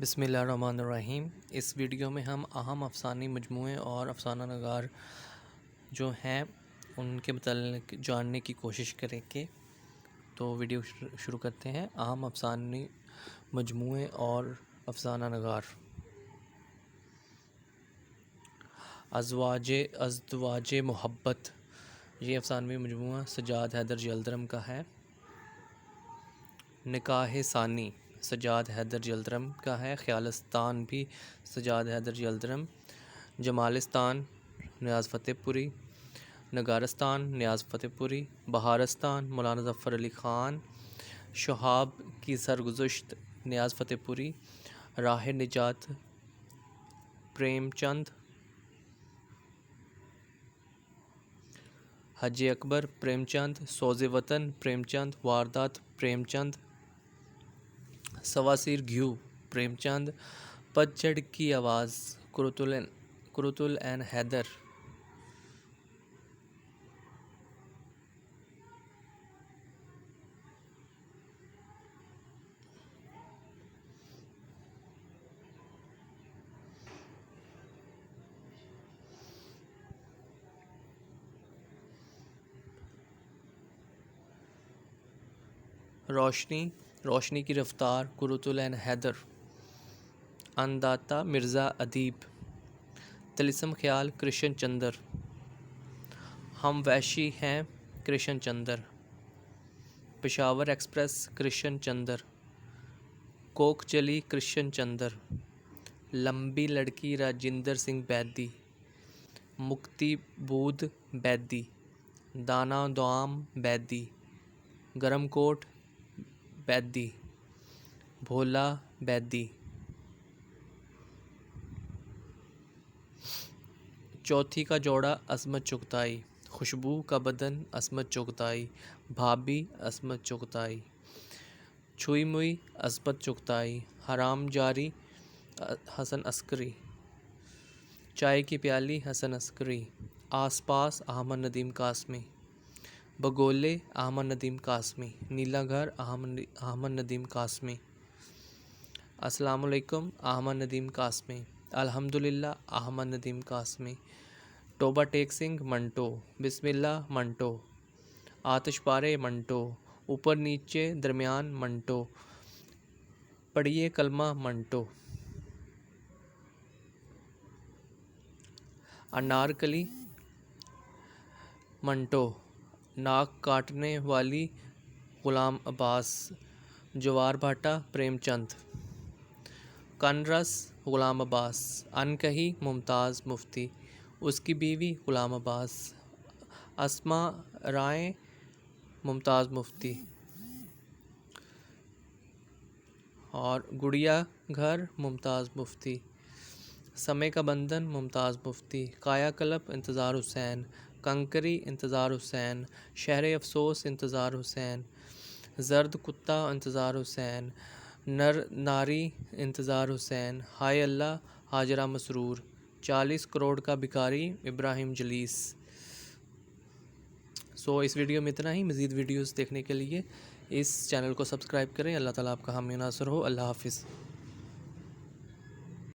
بسم اللہ الرحمن الرحیم۔ اس ویڈیو میں ہم اہم افسانوی مجموعے اور افسانہ نگار جو ہیں ان کے متعلق جاننے کی کوشش کریں گے۔ تو ویڈیو شروع کرتے ہیں۔ اہم افسانوی مجموعے اور افسانہ نگار۔ ازدواج محبت، یہ افسانوی مجموعہ سجاد حیدر جلدرم کا ہے۔ نکاح ثانی سجاد حیدر جلدرم کا ہے۔ خیالستان بھی سجاد حیدر جلدرم۔ جمالستان نیاز فتح پوری۔ نگارستان نیاز فتح پوری۔ بہارستان مولانا ظفر علی خان۔ شہاب کی سرگزشت نیاز فتح پوری۔ راہ نجات پریم چند۔ حج اکبر پریم چند۔ سوز وطن پریم چند۔ واردات پریم چند۔ سواسیر گھیو پریم چند۔ پتجھڑ کی آواز قرۃ العین حیدر۔ روشنی کی رفتار قرۃ العین حیدر۔ انداتا مرزا ادیب۔ طلسم خیال کرشن چندر۔ ہم وحشی ہیں کرشن چندر۔ پشاور ایکسپریس کرشن چندر۔ کوک چلی کرشن چندر۔ لمبی لڑکی راجندر سنگھ بیدی۔ مکتی بودھ بیدی۔ دانا دوام بیدی۔ گرم کوٹ بیدی۔ بھولا بیدی۔ چوتھی کا جوڑا عصمت چغتائی۔ خوشبو کا بدن عصمت چغتائی۔ بھابھی عصمت چغتائی۔ چھوئی موئی عصمت چغتائی۔ حرام جاری حسن عسکری۔ چائے کی پیالی حسن عسکری۔ آس پاس احمد ندیم قاسمی۔ بگولے احمد ندیم قاسمی۔ نیلا گھر احمد ندیم قاسمی۔ السلام علیکم احمد ندیم قاسمی۔ الحمدللہ احمد ندیم قاسمی۔ توبہ ٹیک سنگھ منٹو۔ بسم اللہ منٹو۔ آتش پارے منٹو۔ اوپر نیچے درمیان منٹو۔ پڑھیے کلمہ منٹو۔ انارکلی منٹو۔ ناک کاٹنے والی غلام عباس۔ جوار بھاٹا پریم چند۔ کن رس غلام عباس۔ انکہی ممتاز مفتی۔ اس کی بیوی غلام عباس۔ اسماء رائیں ممتاز مفتی۔ اور گڑیا گھر ممتاز مفتی۔ سمے کا بندھن ممتاز مفتی۔ کایا کلپ انتظار حسین۔ کنکری انتظار حسین۔ شہر افسوس انتظار حسین۔ زرد کتا انتظار حسین۔ نر ناری انتظار حسین۔ ہائے اللہ ہاجرہ مسرور۔ 40 کروڑ کا بھکاری ابراہیم جلیس۔ اس ویڈیو میں اتنا ہی۔ مزید ویڈیوز دیکھنے کے لیے اس چینل کو سبسکرائب کریں۔ اللہ تعالیٰ آپ کا حامی و ناصر ہو۔ اللہ حافظ۔